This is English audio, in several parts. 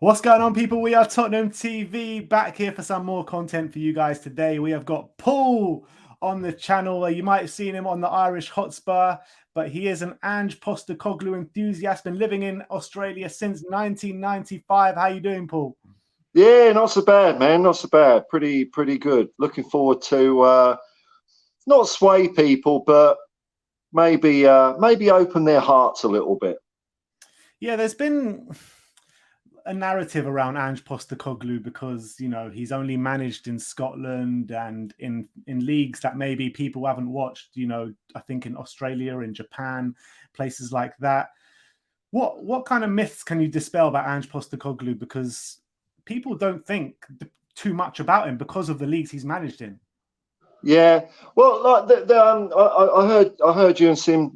What's going on, people? We are Tottenham TV back here for some more content for you guys today. We have got Paul on the channel. You might have seen him on the Irish Hotspur, but he is an Ange Postecoglou enthusiast, been living in Australia since 1995. How you doing, Paul? Yeah, not so bad, man. Not so bad. Pretty good. Looking forward to not sway people, but maybe open their hearts a little bit. Yeah, there's been a narrative around Ange Postecoglou because he's only managed in Scotland and in leagues that maybe people haven't watched. I think in Australia, in Japan, places like that. What kind of myths can you dispel about Ange Postecoglou? Because people don't think too much about him because of the leagues he's managed in. Yeah, well, like I heard you and Sim.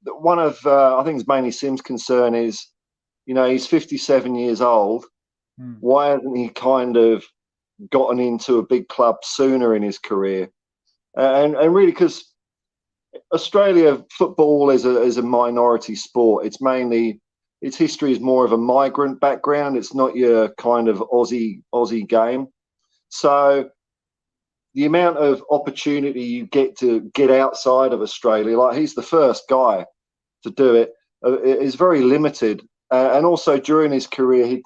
One of I think it's mainly Sim's concern is, he's 57 years old. Why hasn't he kind of gotten into a big club sooner in his career? And really, because Australia football is a minority sport. Its history is more of a migrant background. It's not your kind of Aussie game. So the amount of opportunity you get to get outside of Australia, like he's the first guy to do it, is very limited. And also during his career, he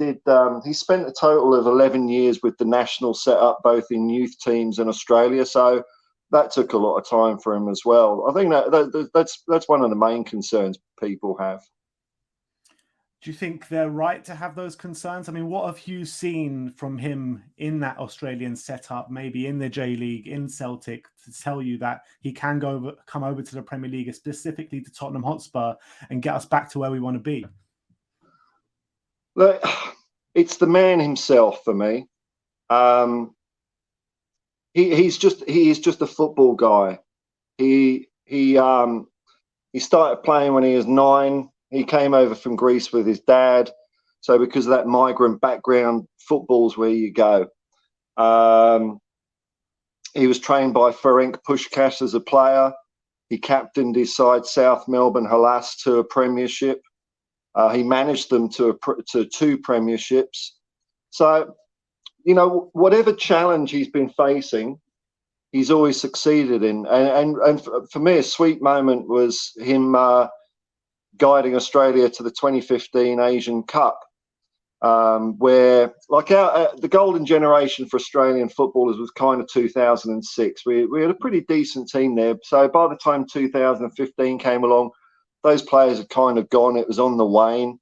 spent a total of 11 years with the national setup, both in youth teams and Australia. So that took a lot of time for him as well. I think that's one of the main concerns people have. Do you think they're right to have those concerns? I mean, what have you seen from him in that Australian setup, maybe in the J League, in Celtic, to tell you that he can come over to the Premier League, specifically to Tottenham Hotspur, and get us back to where we want to be? Look, it's the man himself for me. He is just a football guy. He started playing when he was 9. He came over from Greece with his dad. So because of that migrant background, football's where you go. He was trained by Ferenc Puskás as a player. He captained his side, South Melbourne Hellas, to a premiership. He managed them to 2 premierships. So, whatever challenge he's been facing, he's always succeeded in. And for me, a sweet moment was him guiding Australia to the 2015 Asian Cup, where the golden generation for Australian footballers was kind of 2006. We had a pretty decent team there. So by the time 2015 came along, those players had kind of gone. It was on the wane.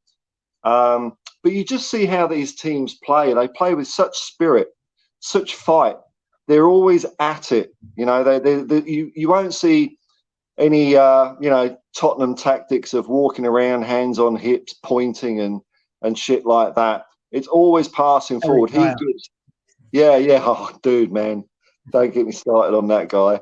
But you just see how these teams play. They play with such spirit, such fight. They're always at it. You won't see any Tottenham tactics of walking around, hands on hips, pointing and shit like that. It's always passing forward. Yeah. Oh, dude, man, don't get me started on that guy.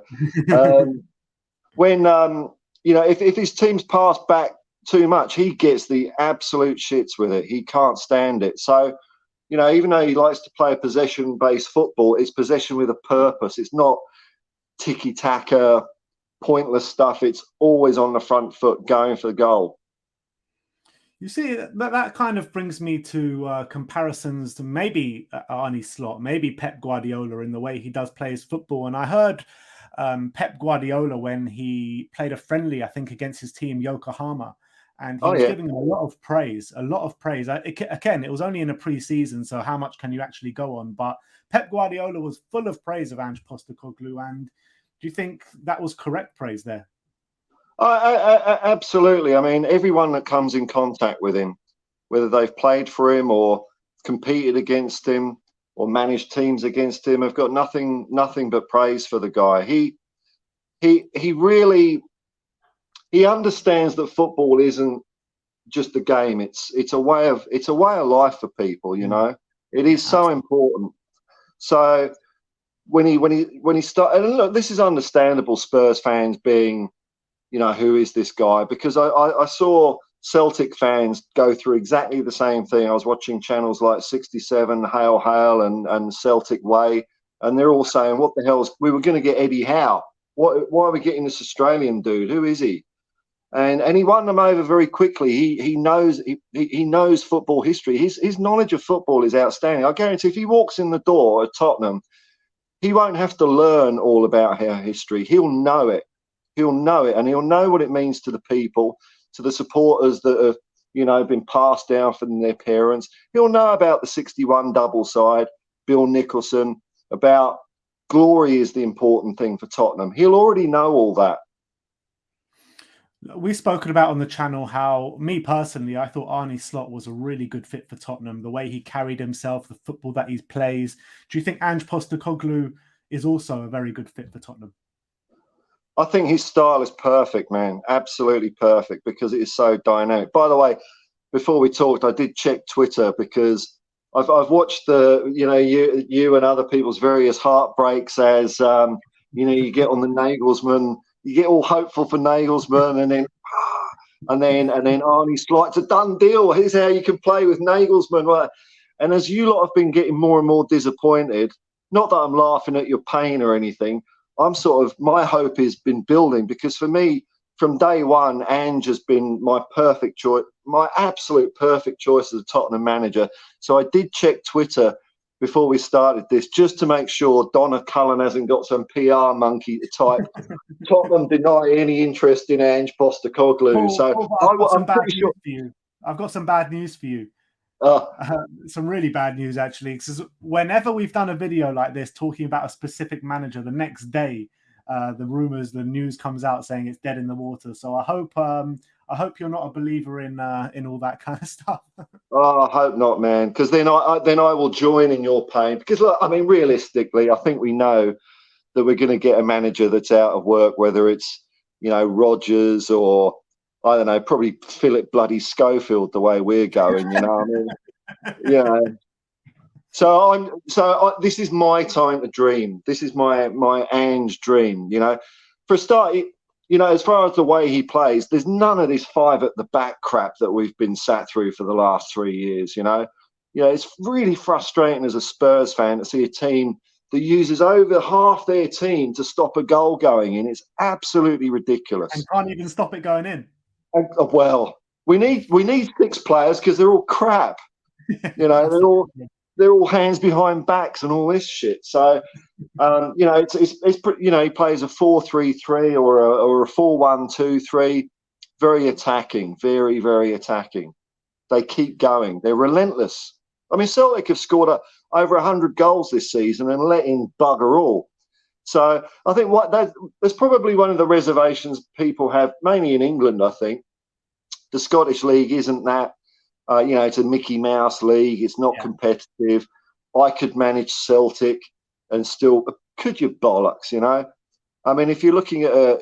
If his teams pass back too much, he gets the absolute shits with it. He can't stand it. So, even though he likes to play a possession-based football, it's possession with a purpose. It's not tiki-taka, pointless stuff. It's always on the front foot, going for the goal. You see, that kind of brings me to comparisons to maybe Arne Slot, maybe Pep Guardiola in the way he does play his football. And I heard Pep Guardiola when he played a friendly, I think, against his team, Yokohama. And he was giving him a lot of praise, Again, it was only in a pre-season, so how much can you actually go on? But Pep Guardiola was full of praise of Ange Postecoglou. And do you think that was correct praise there? Absolutely. I mean, everyone that comes in contact with him, whether they've played for him or competed against him or managed teams against him, have got nothing but praise for the guy. He really understands that football isn't just a game. It's a way of life for people. It is so important. So when he started, and look, this is understandable. Spurs fans being, who is this guy? Because I saw Celtic fans go through exactly the same thing. I was watching channels like 67, Hail, and Celtic Way, and they're all saying, "What the hell? We were going to get Eddie Howe. Why are we getting this Australian dude? Who is he?" and he won them over very quickly. He knows football history. His knowledge of football is outstanding. I guarantee if he walks in the door at Tottenham, he won't have to learn all about our history. He'll know it. He'll know it, and he'll know what it means to the people, to the supporters that have, been passed down from their parents. He'll know about the 61 double side, Bill Nicholson, about glory is the important thing for Tottenham. He'll already know all that. We've spoken about on the channel how, me personally, I thought Arne Slot was a really good fit for Tottenham. The way he carried himself, the football that he plays. Do you think Ange Postecoglou is also a very good fit for Tottenham? I think his style is perfect, man. Absolutely perfect, because it is so dynamic. By the way, before we talked, I did check Twitter because I've watched you and other people's various heartbreaks as you get on the Nagelsmann. You get all hopeful for Nagelsmann, and then Arne Slot. It's a done deal. Here's how you can play with Nagelsmann. Right? And as you lot have been getting more and more disappointed, not that I'm laughing at your pain or anything, my hope has been building, because for me, from day one, Ange has been my perfect choice, my absolute perfect choice as a Tottenham manager. So I did check Twitter before we started this, just to make sure Donna Cullen hasn't got some PR monkey to type Tottenham deny any interest in Ange Postecoglou. I'm pretty sure. I've got some bad news for you. Some really bad news, actually, because whenever we've done a video like this talking about a specific manager, the next day the news comes out saying it's dead in the water. So I hope you're not a believer in all that kind of stuff. I hope not, man, because then I will join in your pain. Because look, I mean, realistically, I think we know that we're going to get a manager that's out of work, whether it's Rodgers or, I don't know, probably Philip bloody Schofield, the way we're going, I mean, So this is my time to dream. This is my Ange dream. For a start, as far as the way he plays, there's none of this five at the back crap that we've been sat through for the last 3 years. It's really frustrating as a Spurs fan to see a team that uses over half their team to stop a goal going in. It's absolutely ridiculous. And can't even stop it going in. Well, we need 6 players because they're all crap. They're all hands behind backs and all this shit. So, he plays a 4-3-3 or a 4-1-2-3, very attacking, very, very attacking. They keep going. They're relentless. I mean, Celtic have scored over 100 goals this season and let in bugger all. So I think that's probably one of the reservations people have, mainly in England. I think the Scottish League isn't that. It's a Mickey Mouse league. It's not competitive. I could manage Celtic and still could you bollocks? I mean, if you're looking at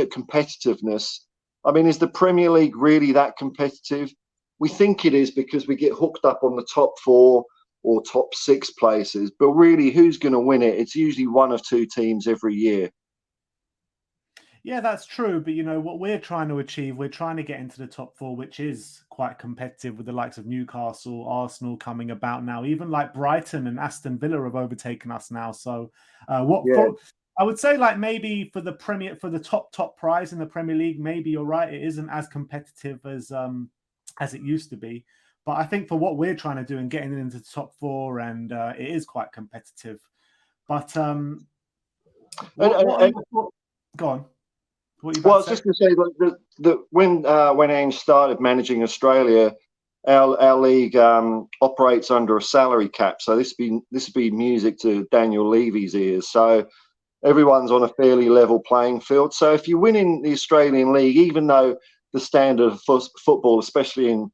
competitiveness, I mean, is the Premier League really that competitive? We think it is because we get hooked up on the top 4 or top 6 places, but really, who's going to win it? It's usually one of 2 teams every year. Yeah, that's true. But what we're trying to achieve, we're trying to get into the top 4, which is quite competitive, with the likes of Newcastle, Arsenal coming about now. Even like Brighton and Aston Villa have overtaken us now. So I would say, like, maybe for the top prize in the Premier League, maybe you're right, it isn't as competitive as it used to be. But I think for what we're trying to do and getting into the top 4, and it is quite competitive. But go on. Well, I was just going to say that when Ange started managing Australia, our league operates under a salary cap. So this would be music to Daniel Levy's ears. So everyone's on a fairly level playing field. So if you win in the Australian league, even though the standard of football, especially in,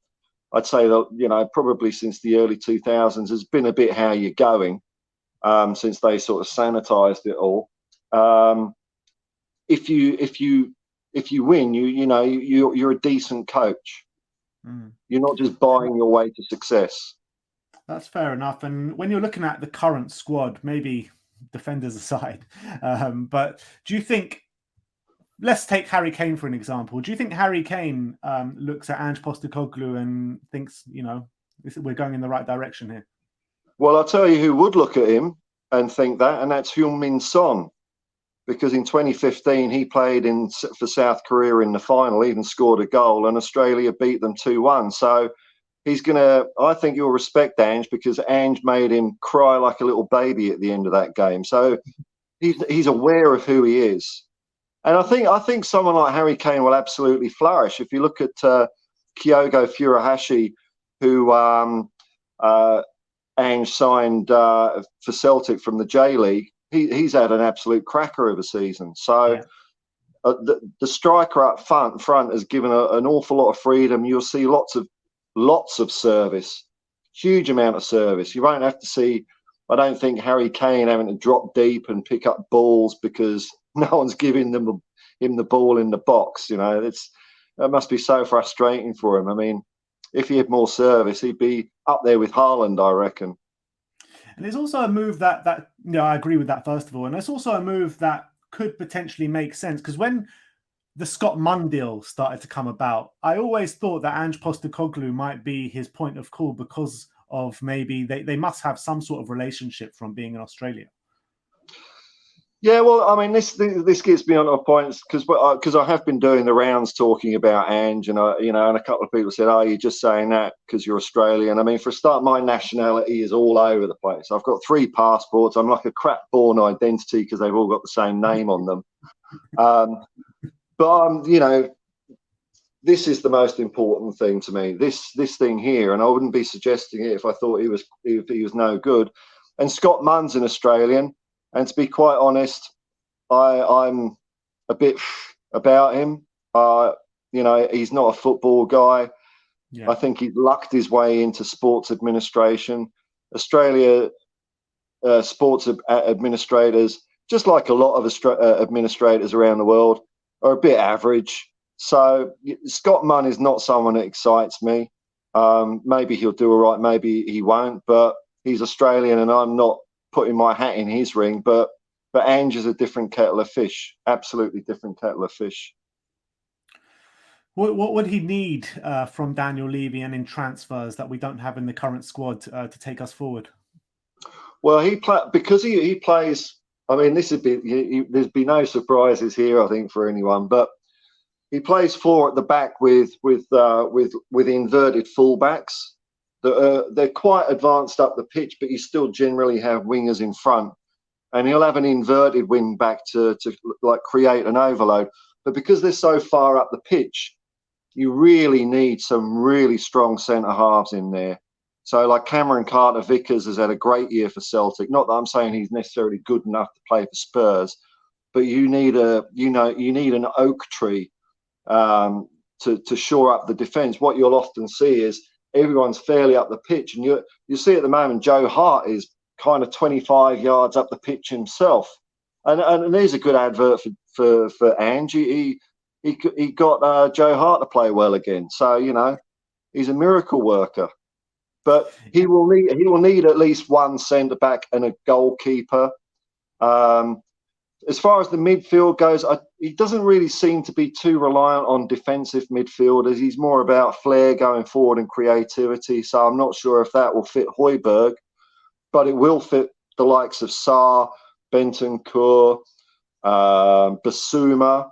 I'd say that probably since the early 2000s, has been a bit how you're going, since they sort of sanitized it all. If you win, you're a decent coach. You're not just buying your way to success. That's fair enough. And when you're looking at the current squad, maybe defenders aside, but do you think? Let's take Harry Kane for an example. Do you think Harry Kane looks at Ange Postecoglou and thinks, we're going in the right direction here? Well, I'll tell you who would look at him and think that, and that's Heung-min Son. because in 2015 he played for South Korea in the final, even scored a goal, and Australia beat them 2-1. So I think you'll respect Ange, because Ange made him cry like a little baby at the end of that game. So he's aware of who he is. And I think someone like Harry Kane will absolutely flourish. If you look at Kyogo Furuhashi, who Ange signed for Celtic from the J League, he's had an absolute cracker of a season. So Yeah. The striker up front has given an awful lot of freedom. You'll see lots of service, huge amount of service. You won't have to see, I don't think, Harry Kane having to drop deep and pick up balls because no one's giving him the ball in the box. You know, that must be so frustrating for him. I mean, if he had more service, he'd be up there with Haaland, I reckon. And it's also a move that I agree with that, first of all. And it's also a move that could potentially make sense, because when the Scott Mann deal started to come about, I always thought that Ange Postecoglou might be his point of call, because of maybe they must have some sort of relationship from being in Australia. Yeah, well, I mean, this gets me on a point, because I have been doing the rounds talking about Ange, and and a couple of people said, "Oh, you're just saying that because you're Australian." I mean, for a start, my nationality is all over the place. I've got 3 passports. I'm like a crap-born identity because they've all got the same name on them. But this is the most important thing to me. This thing here, and I wouldn't be suggesting it if I thought he was no good. And Scott Munn's an Australian. And to be quite honest, I'm a bit about him. He's not a football guy. Yeah. I think he's lucked his way into sports administration. Australia sports administrators, just like a lot of administrators around the world, are a bit average. So Scott Mann is not someone that excites me. Maybe he'll do all right, maybe he won't. But he's Australian, and I'm not putting my hat in his ring, but Ange is a different kettle of fish, absolutely different kettle of fish. What would he need from Daniel Levy and in transfers that we don't have in the current squad to take us forward? Well, because he plays. I mean, there's been no surprises here, I think, for anyone. But he plays 4 at the back with inverted fullbacks. They're quite advanced up the pitch, but you still generally have wingers in front, and he'll have an inverted wing back to like create an overload. But because they're so far up the pitch, you really need some really strong centre halves in there. So like Cameron Carter-Vickers has had a great year for Celtic. Not that I'm saying he's necessarily good enough to play for Spurs, but you need an oak tree to shore up the defence. What you'll often see is everyone's fairly up the pitch, and you see at the moment Joe Hart is kind of 25 yards up the pitch himself, and there's a good advert for Ange. He got Joe Hart to play well again, so he's a miracle worker. But he will need at least one centre back and a goalkeeper. As far as the midfield goes, he doesn't really seem to be too reliant on defensive midfielders. He's more about flair going forward and creativity. So I'm not sure if that will fit Højbjerg, but it will fit the likes of Sarr, Bentancur, Basuma.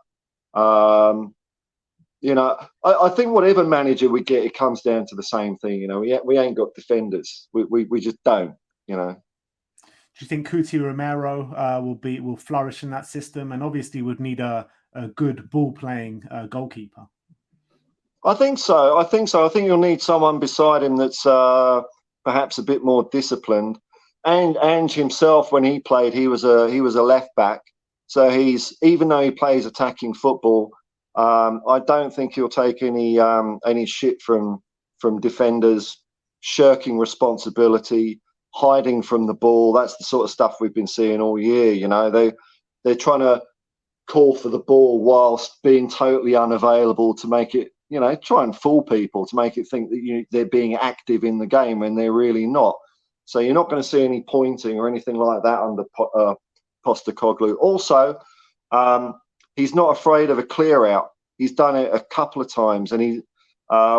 I think whatever manager we get, it comes down to the same thing. We ain't got defenders. We just don't. Do you think Cuti Romero will flourish in that system, and obviously would need a good ball-playing goalkeeper? I think so. I think you'll need someone beside him that's perhaps a bit more disciplined. And Ange himself, when he played, he was a left back. So even though he plays attacking football, I don't think he'll take any shit from defenders, shirking responsibility, hiding from the ball. That's the sort of stuff we've been seeing all year. They're trying to call for the ball whilst being totally unavailable to make it, try and fool people to make it think that they're being active in the game when they're really not. So you're not going to see any pointing or anything like that under Postecoglou. Also, he's not afraid of a clear out. He's done it a couple of times, and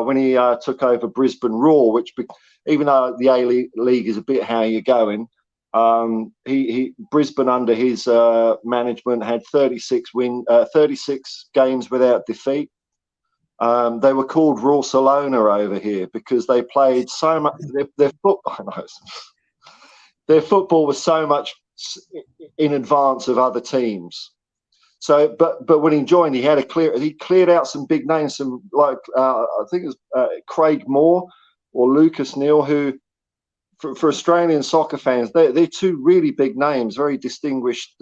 when he took over Brisbane Roar, which even though the A-League is a bit how you're going, Brisbane under his management had 36 games without defeat. They were called Barcelona over here because they played so much. Their football, their football was so much in advance of other teams. So, but when he joined, he cleared out some big names, some like I think it was Craig Moore or Lucas Neal, who for Australian soccer fans, they're two really big names, very distinguished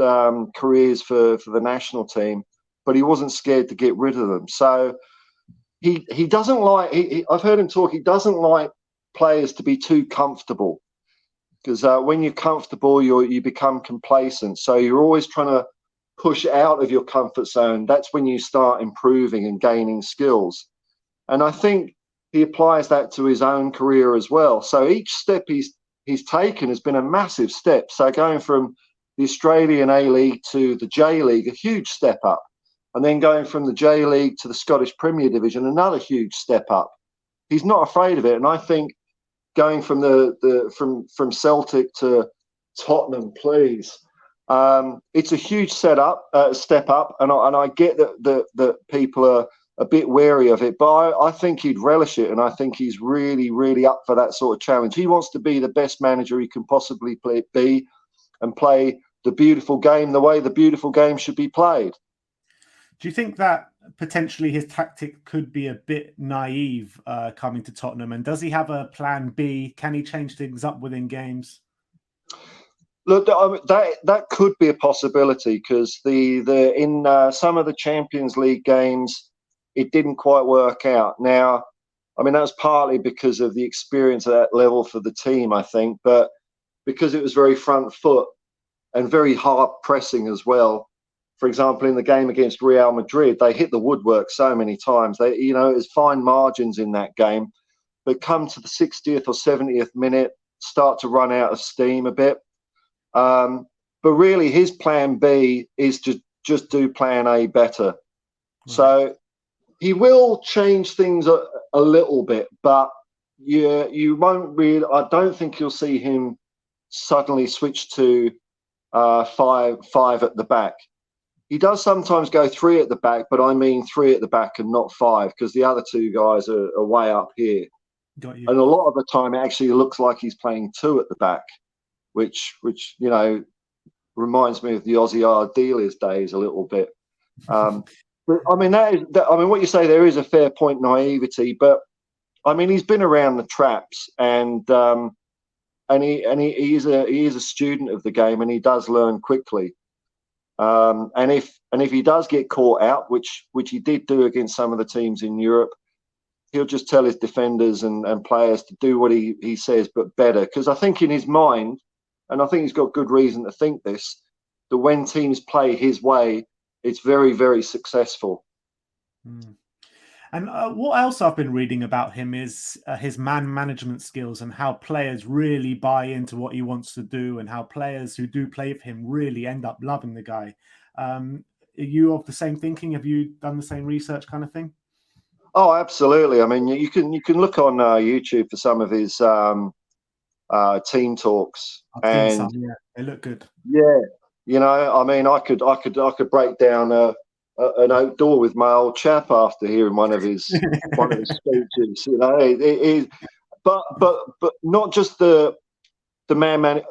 careers for the national team. But he wasn't scared to get rid of them. So he doesn't like. I've heard him talk. He doesn't like players to be too comfortable, because when you're comfortable, you become complacent. So you're always trying to push out of your comfort zone. That's when you start improving and gaining skills. And I think he applies that to his own career as well. So each step he's taken has been a massive step. So going from the Australian A-League to the J-League, a huge step up. And then going from the J-League to the Scottish Premier Division, another huge step up. He's not afraid of it. And I think going from from Celtic to Tottenham, please. It's a huge step up, and I get that people are a bit wary of it, but I think he'd relish it, and I think he's really, really up for that sort of challenge. He wants to be the best manager he can possibly be, and play the beautiful game the way the beautiful game should be played. Do you think that potentially his tactic could be a bit naive coming to Tottenham, and does he have a plan B? Can he change things up within games? Look, that could be a possibility, because in some of the Champions League games, it didn't quite work out. Now, I mean, that was partly because of the experience at that level for the team, I think, but because it was very front foot and very hard pressing as well. For example, in the game against Real Madrid, they hit the woodwork so many times. It was fine margins in that game, but come to the 60th or 70th minute, start to run out of steam a bit. But really, his plan B is to just do plan A better. Right. So he will change things a little bit, but you won't really. I don't think you'll see him suddenly switch to 5 at the back. He does sometimes go 3 at the back, but I mean 3 at the back and not 5, because the other 2 guys are way up here. Got you. And a lot of the time, it actually looks like he's playing 2 at the back, which reminds me of the Ozzy Ardiles days a little bit. But I mean, what you say there is a fair point, naivety. But I mean, he's been around the traps, and he is a student of the game, and he does learn quickly. And if he does get caught out, which he did do against some of the teams in Europe, he'll just tell his defenders and players to do what he says, but better. Because I think in his mind, and I think he's got good reason to think this, that when teams play his way, it's very, very successful. Mm. And what else I've been reading about him is his man management skills, and how players really buy into what he wants to do, and how players who do play for him really end up loving the guy. Are you of the same thinking? Have you done the same research kind of thing? Oh, absolutely. I mean, you can look on YouTube for some of his team talks, and yeah, they look good. Yeah, I mean, I could break down an outdoor with my old chap after hearing one of his speeches. It is, but not just the man.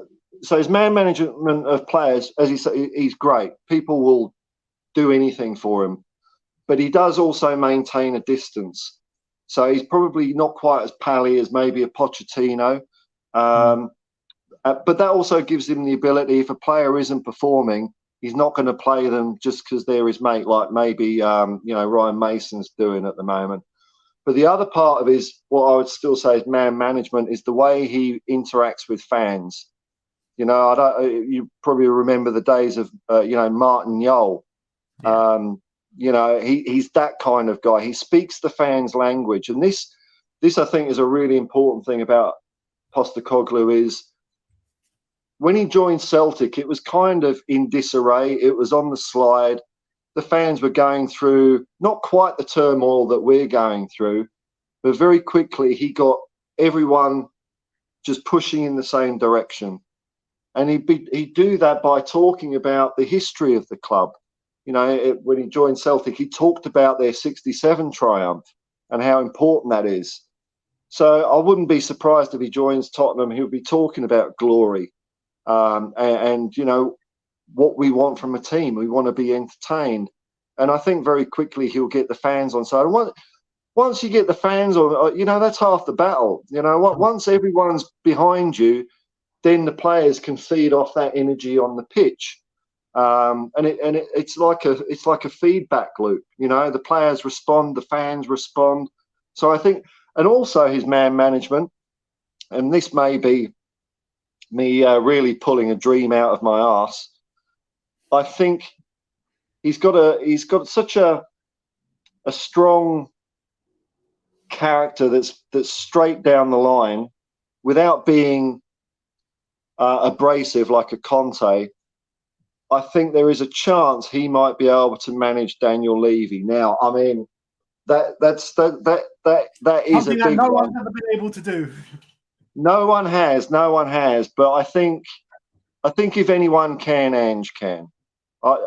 So his man management of players, as he said, he's great. People will do anything for him, but he does also maintain a distance. So he's probably not quite as pally as maybe a Pochettino. But that also gives him the ability, if a player isn't performing, he's not going to play them just because they're his mate, like maybe Ryan Mason's doing at the moment. But the other part of what I would still say is man management, is the way he interacts with fans. You probably remember the days of Martin Jol. Yeah. He's that kind of guy. He speaks the fans' language, and this I think is a really important thing about Postecoglou. Is when he joined Celtic, it was kind of in disarray. It was on the slide. The fans were going through not quite the turmoil that we're going through, but very quickly he got everyone just pushing in the same direction. and he'd do that by talking about the history of the club. You know, when he joined Celtic, he talked about their '67 triumph and how important that is. So I wouldn't be surprised if he joins Tottenham. He'll be talking about glory, and you know what we want from a team. We want to be entertained, and I think very quickly he'll get the fans on side. And once you get the fans on, you know, that's half the battle. You know, once everyone's behind you, then the players can feed off that energy on the pitch. It's like a feedback loop. You know, the players respond, the fans respond. So I think, and also his man management, and this may be me really pulling a dream out of my arse. I think he's got such a strong character that's straight down the line, without being abrasive like a Conte. I think there is a chance he might be able to manage Daniel Levy. Now, I mean, that is something a big that no one. one's ever been able to do. No one has. But I think if anyone can, Ange can. I've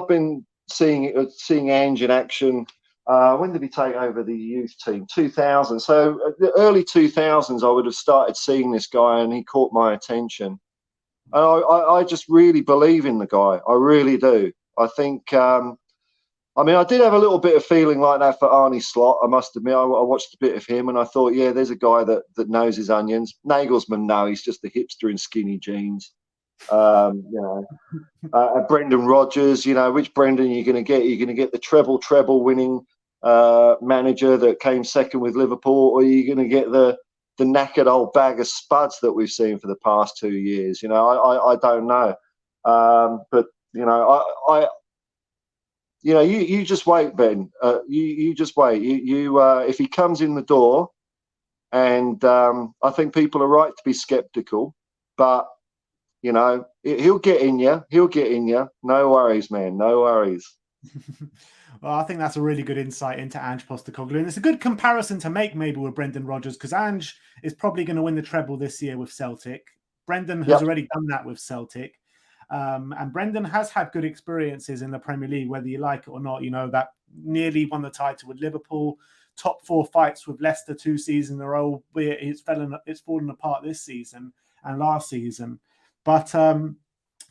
been seeing Ange in action. When did he take over the youth team? 2000. So the early 2000s, I would have started seeing this guy, and he caught my attention. And I just really believe in the guy. I really do. I think. I mean, I did have a little bit of feeling like that for Arne Slot. I must admit, I watched a bit of him, and I thought, yeah, there's a guy that knows his onions. Nagelsmann, no, he's just a hipster in skinny jeans. You know, Brendan Rodgers. You know, which Brendan you're going to get? You're going to get the treble winning manager that came second with Liverpool, or you're going to get the knackered old bag of spuds that we've seen for the past 2 years. You know, I don't know, but you know, you know, you just wait, Ben. You just wait. If he comes in the door, and I think people are right to be sceptical, but you know, he'll get in you. He'll get in you. No worries, man. No worries. Well, I think that's a really good insight into Ange Postecoglou, and it's a good comparison to make maybe with Brendan Rodgers, because Ange is probably going to win the treble this year with Celtic. Brendan has already done that with Celtic. And Brendan has had good experiences in the Premier League, whether you like it or not. You know, that nearly won the title with Liverpool, top 4 fights with Leicester 2 seasons in a row. It's fallen apart this season and last season. But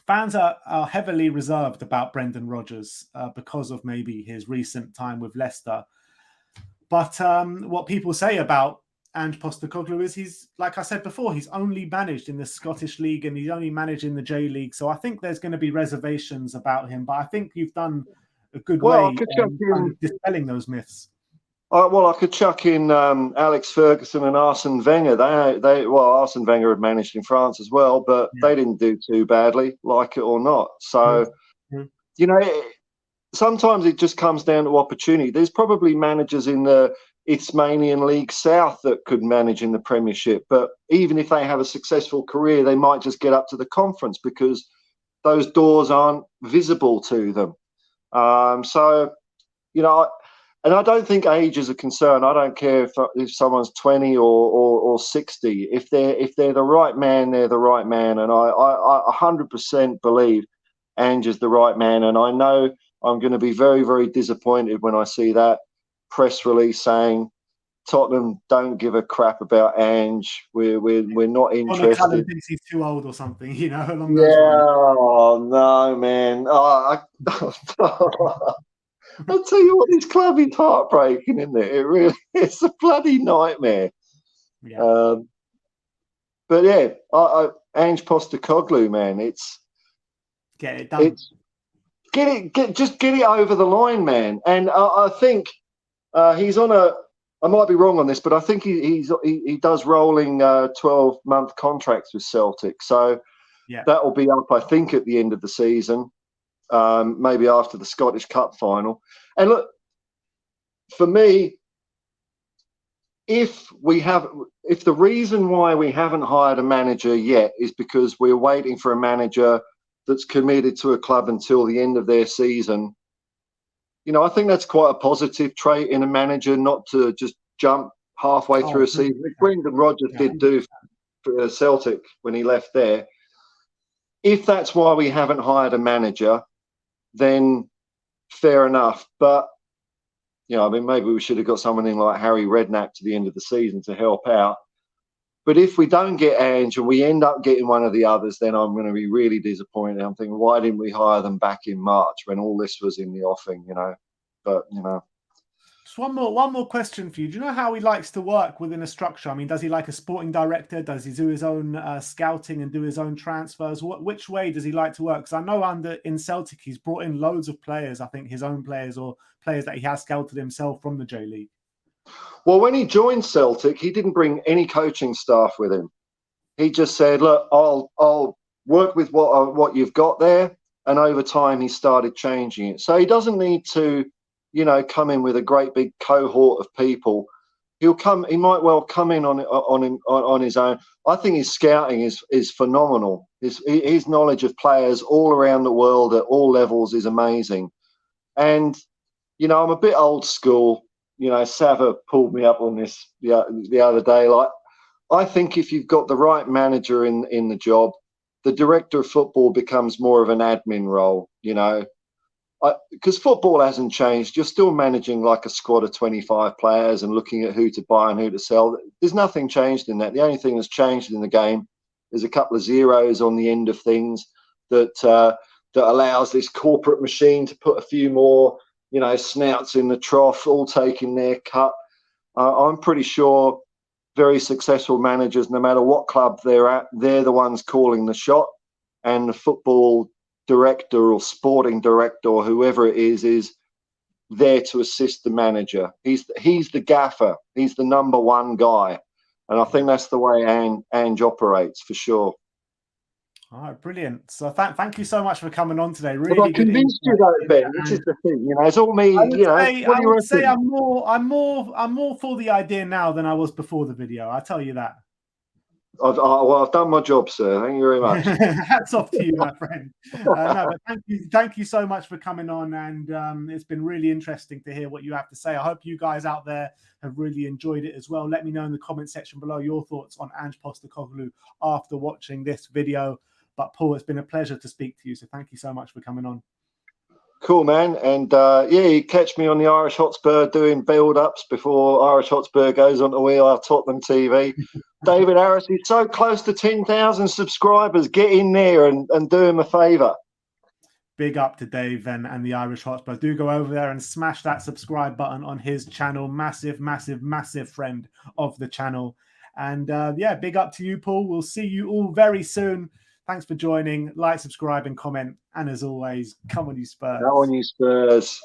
fans are heavily reserved about Brendan Rodgers because of maybe his recent time with Leicester. But what people say about Ange Postecoglou is he's, like I said before, he's only managed in the Scottish League and he's only managed in the J League. So I think there's going to be reservations about him. But I think you've done a good way in dispelling those myths. Well, I could chuck in Alex Ferguson and Arsene Wenger. Arsene Wenger had managed in France as well, but they didn't do too badly, like it or not. So, you know, sometimes it just comes down to opportunity. There's probably managers in the Isthmian League South that could manage in the Premiership, but even if they have a successful career, they might just get up to the Conference because those doors aren't visible to them. So, you know, and I don't think age is a concern. I don't care if someone's 20 or 60. If they're the right man, they're the right man. And I 100% believe Ange is the right man. And I know I'm going to be very, very disappointed when I see that press release saying Tottenham don't give a crap about Ange. We're not interested. Callum thinks he's too old or something, you know. Along those lines. Oh no, man! I'll tell you what, this club is heartbreaking, isn't it? It's a bloody nightmare. Yeah. But yeah, Ange Postecoglou, man, it's get it done. Just get it over the line, man. And I think he's on a. I might be wrong on this, but I think he does rolling 12-month contracts with Celtic. So that will be up, I think, at the end of the season. Maybe after the Scottish Cup final. And look, for me, if the reason why we haven't hired a manager yet is because we're waiting for a manager that's committed to a club until the end of their season, you know, I think that's quite a positive trait in a manager, not to just jump halfway through a season. Brendan Rodgers did do Celtic when he left there. If that's why we haven't hired a manager, then fair enough. But I mean, maybe we should have got someone in like Harry Redknapp to the end of the season to help out. But if we don't get Ange and we end up getting one of the others, then I'm going to be really disappointed. I'm thinking, why didn't we hire them back in March when all this was in the offing, But, Just one more question for you. Do you know how he likes to work within a structure? I mean, does he like a sporting director? Does he do his own scouting and do his own transfers? Which way does he like to work? Because I know in Celtic, he's brought in loads of players, I think his own players or players that he has scouted himself from the J League. Well, when he joined Celtic, he didn't bring any coaching staff with him. He just said, look, I'll work with what you've got there. And over time, he started changing it. So he doesn't need to, come in with a great big cohort of people. He might well come in on his own. I think his scouting is phenomenal. His knowledge of players all around the world at all levels is amazing. And, I'm a bit old school. Sava pulled me up on this the other day. Like, I think if you've got the right manager in the job, the director of football becomes more of an admin role, because football hasn't changed. You're still managing like a squad of 25 players and looking at who to buy and who to sell. There's nothing changed in that. The only thing that's changed in the game is a couple of zeros on the end of things that allows this corporate machine to put a few more snouts in the trough, all taking their cut. I'm pretty sure very successful managers, no matter what club they're at, they're the ones calling the shot. And the football director or sporting director or whoever it is there to assist the manager. He's the gaffer. He's the number one guy. And I think that's the way Ange operates for sure. All right, brilliant. So thank you so much for coming on today. Really, I convinced you though, Ben. This is the thing. It's all me. I would say I'm more for the idea now than I was before the video. I tell you that. I've done my job, sir. Thank you very much. Hats off to you, my friend. No, but thank you so much for coming on, and it's been really interesting to hear what you have to say. I hope you guys out there have really enjoyed it as well. Let me know in the comment section below your thoughts on Ange Postecoglou after watching this video. But Paul, it's been a pleasure to speak to you. So thank you so much for coming on. Cool, man. And you catch me on the Irish Hotspur doing build-ups before Irish Hotspur goes on to WeAreTottenhamTV. David Harris is so close to 10,000 subscribers. Get in there and do him a favour. Big up to Dave and the Irish Hotspur. Do go over there and smash that subscribe button on his channel. Massive, massive, massive friend of the channel. And big up to you, Paul. We'll see you all very soon. Thanks for joining. Like, subscribe, and comment. And as always, come on, you Spurs. Come on, you Spurs.